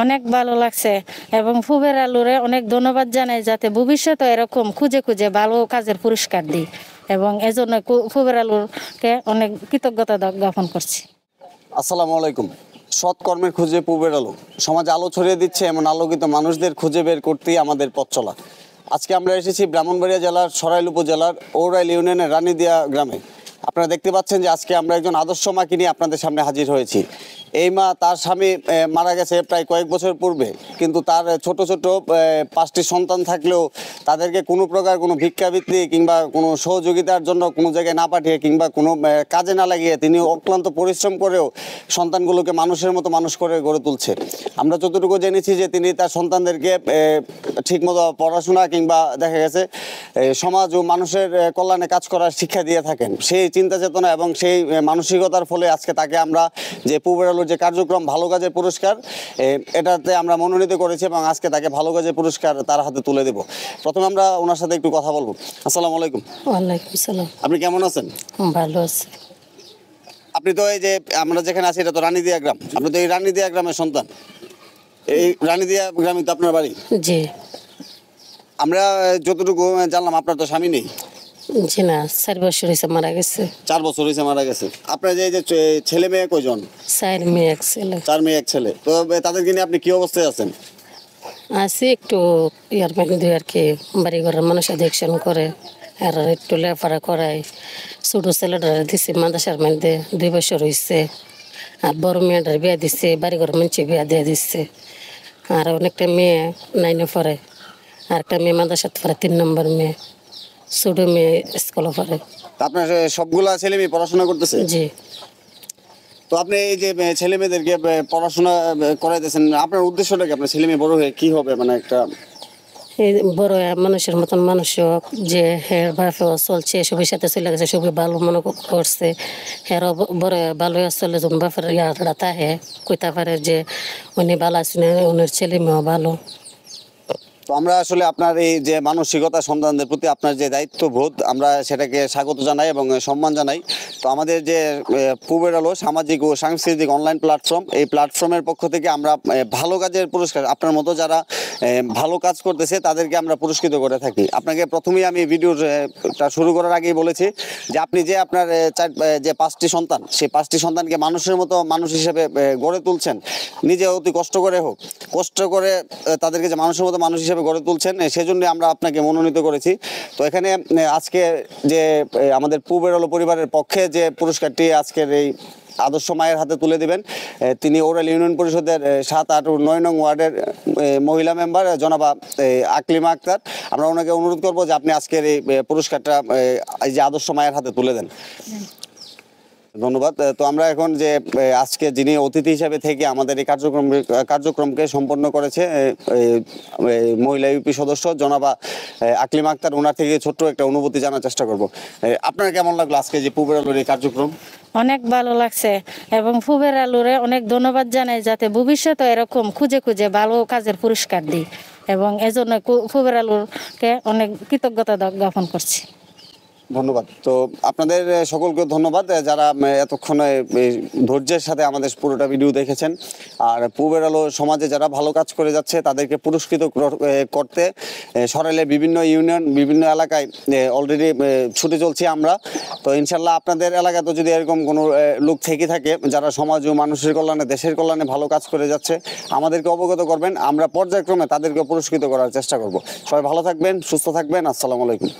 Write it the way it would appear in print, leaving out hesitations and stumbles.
অনেক ভালো লাগছে এবং ফুবের আলুরে অনেক ধন্যবাদ জানাই, যাতে ভবিষ্যতে এরকম খুঁজে খুঁজে ভালো কাজের পুরস্কার দিই এবং এজন্য ফুবের আলুরকে অনেক কৃতজ্ঞতা জ্ঞাপন করছি। আসসালামু আলাইকুম। সৎ কর্মের খুঁজে পুবের আলো, সমাজে আলো ছড়িয়ে দিচ্ছে এমন আলোকিত মানুষদের খুঁজে বের করতেই আমাদের পথ চলা। আজকে আমরা এসেছি ব্রাহ্মণবাড়িয়া জেলার সরাইল উপজেলার ঔরাইল ইউনিয়নের রানীদিয়া গ্রামে। আপনারা দেখতে পাচ্ছেন যে আজকে আমরা একজন আদর্শ মাকে নিয়ে আপনাদের সামনে হাজির হয়েছি। এই মা, তার স্বামী মারা গেছে প্রায় কয়েক বছর পূর্বে, কিন্তু তার ছোট ছোট 5টি সন্তান থাকলেও তাদেরকে কোনো প্রকার কোনো ভিক্ষাবৃত্তি কিংবা কোনো সহযোগিতার জন্য কোনো জায়গায় না পাঠিয়ে কিংবা কোনো কাজে না লাগিয়ে তিনি অক্লান্ত পরিশ্রম করেও সন্তানগুলোকে মানুষের মতো মানুষ করে গড়ে তুলছে। আমরা যতটুকু জেনেছি যে তিনি তার সন্তানদেরকে ঠিকমতো পড়াশোনা কিংবা দেখা গেছে সমাজ ও মানুষের কল্যাণে কাজ করার শিক্ষা দিয়ে থাকেন। সেই চিন্তা চেতনা এবং সেই মানসিকতার ফলে আজকে তাকে আমরা যে পুবের আলোর যে কার্যক্রম ভালো কাজের পুরস্কার, এটাতে আমরা মনোনীত করেছি এবং আজকে তাকে ভালো কাজের পুরস্কার তার হাতে তুলে দেব। প্রথমে আমরা ওনার সাথে একটু কথা বলবো। আসসালামু আলাইকুম। ওয়ালাইকুম আসসালাম। আপনি কেমন আছেন? ভালো আছি। আপনি তো এই যে আমরা যেখানে আছি এটা তো রানীদিয়া গ্রাম, আপনি তো এই রানীদিয়া গ্রামের সন্তান। এই রানীদিয়া গ্রামে তো আপনার বাড়ি? জি। আমরা যতটুকু জানলাম আপনার তো স্বামী নেই। জি না, 4 বছর হয়েছে মারা গেছে। 4 বছর হয়েছে মারা গেছে। আপনার যে ছেলে মেয়ে কয়জন? 4 মেয়ে 1 ছেলে। 4 মেয়ে 1 ছেলে। তো তাদেরকে নিয়ে আপনি কি অবস্থায় আছেন? আছি একটু ইয়ার মধ্যে আর কি, বাড়ি ঘরের মানুষ দেখশন করে আর একটু লেখাপড়া করাই। ছোট ছেলেটা দিছে মাদ্রাসার মধ্যে 2 বছর হয়েছে, আর বড় মেয়েটার বিয়া দিচ্ছে, বাড়ি ঘরের মানুষ বিয়া দিয়ে দিচ্ছে। আর অনেকটা মেয়ে 9-এ পড়ে, আর একটা মেয়ে মাদ্রাসাত পড়ে, 3 নম্বর মেয়ে। ছোট মেয়ে স্কুলে পড়ে। আপনার সবগুলা ছেলে মেয়ে পড়াশোনা করতেছে? জি। তো আপনি এই যে ছেলে মেয়েদেরকে পড়াশোনা করাইতেছেন, আপনার উদ্দেশ্যটা কি? আপনার ছেলে মেয়ে বড় হয়ে কি হবে? মানে একটা এই বড় মানুষের মতন মানুষ হোক, যে হের ভাবে চলছে সবের সাথে চলে গেছে, সবাই ভালো মনে করছে, হেরও বড় ভালো চলে যখন বাপের ইয়াটা তাহে কইতে পারে যে উনি ভালো আছেন, উনার ছেলে মেয়েও ভালো। তো আমরা আসলে আপনার এই যে মানসিকতা, সন্তানদের প্রতি আপনার যে দায়িত্ববোধ, আমরা সেটাকে স্বাগত জানাই এবং সম্মান জানাই। তো আমাদের যে পুবের আলো সামাজিক ও সাংস্কৃতিক অনলাইন প্ল্যাটফর্ম, এই প্ল্যাটফর্মের পক্ষ থেকে আমরা ভালো কাজের পুরস্কার, আপনার মতো যারা ভালো কাজ করতেছে তাদেরকে আমরা পুরস্কৃত করে থাকি। আপনাকে প্রথমেই আমি ভিডিওটা শুরু করার আগেই বলেছি যে আপনি যে আপনার যে 5টি সন্তান, সেই 5টি সন্তানকে মানুষের মতো মানুষ হিসেবে গড়ে তুলছেন, নিজে অতি কষ্ট করে হোক, কষ্ট করে তাদেরকে যে মানুষের মতো মানুষ হিসেবে গড়ে তুলছেন, সেজন্য আমরা আপনাকে মনোনীত করেছি। তো এখানে আজকে যে আমাদের পুবের আলো পরিবারের পক্ষে যে পুরস্কারটি আজকের এই আদর্শ মায়ের হাতে তুলে দিবেন, তিনি ঔরাইল ইউনিয়ন পরিষদের 7, 8 ও 9 নং ওয়ার্ডের মহিলা মেম্বার জনাবা আকলিমা আক্তার। আমরা ওনাকে অনুরোধ করবো যে আপনি আজকের এই পুরস্কারটা এই যে আদর্শ মায়ের হাতে তুলে দেন। ধন্যবাদ। তো আমরা এখন যে আজকে যিনি অতিথি হিসেবে থেকে আমাদের এই কার্যক্রমকে সম্পন্ন করেছে মহিলা ইউপি সদস্য জনাবা আকলিমা আক্তার, ওনার থেকে ছোট্ট একটা অনুভূতি জানার চেষ্টা করব। আপনার কেমন লাগলো আজকে যে পুবের আলোর এই কার্যক্রম? অনেক ভালো লাগছে এবং ফুবের আলুরে অনেক ধন্যবাদ জানাই, যাতে ভবিষ্যতে এরকম খুঁজে খুঁজে ভালো কাজের পুরস্কার দিই এবং এজন্য ফুবের আলুরকে অনেক কৃতজ্ঞতা জ্ঞাপন করছি। ধন্যবাদ। তো আপনাদের সকলকে ধন্যবাদ যারা এতক্ষণে ধৈর্যের সাথে আমাদের পুরোটা ভিডিও দেখেছেন। আর পুবের আলো সমাজে যারা ভালো কাজ করে যাচ্ছে তাদেরকে পুরস্কৃত করতে সরাইলের বিভিন্ন ইউনিয়ন, বিভিন্ন এলাকায় অলরেডি ছুটে চলছি আমরা। তো ইনশাল্লাহ আপনাদের এলাকাতে যদি এরকম কোনো লোক থেকে থাকে যারা সমাজ ও মানুষের কল্যাণে, দেশের কল্যাণে ভালো কাজ করে যাচ্ছে, আমাদেরকে অবগত করবেন। আমরা পর্যায়ক্রমে তাদেরকে পুরস্কৃত করার চেষ্টা করব। সবাই ভালো থাকবেন, সুস্থ থাকবেন। আসসালামু আলাইকুম।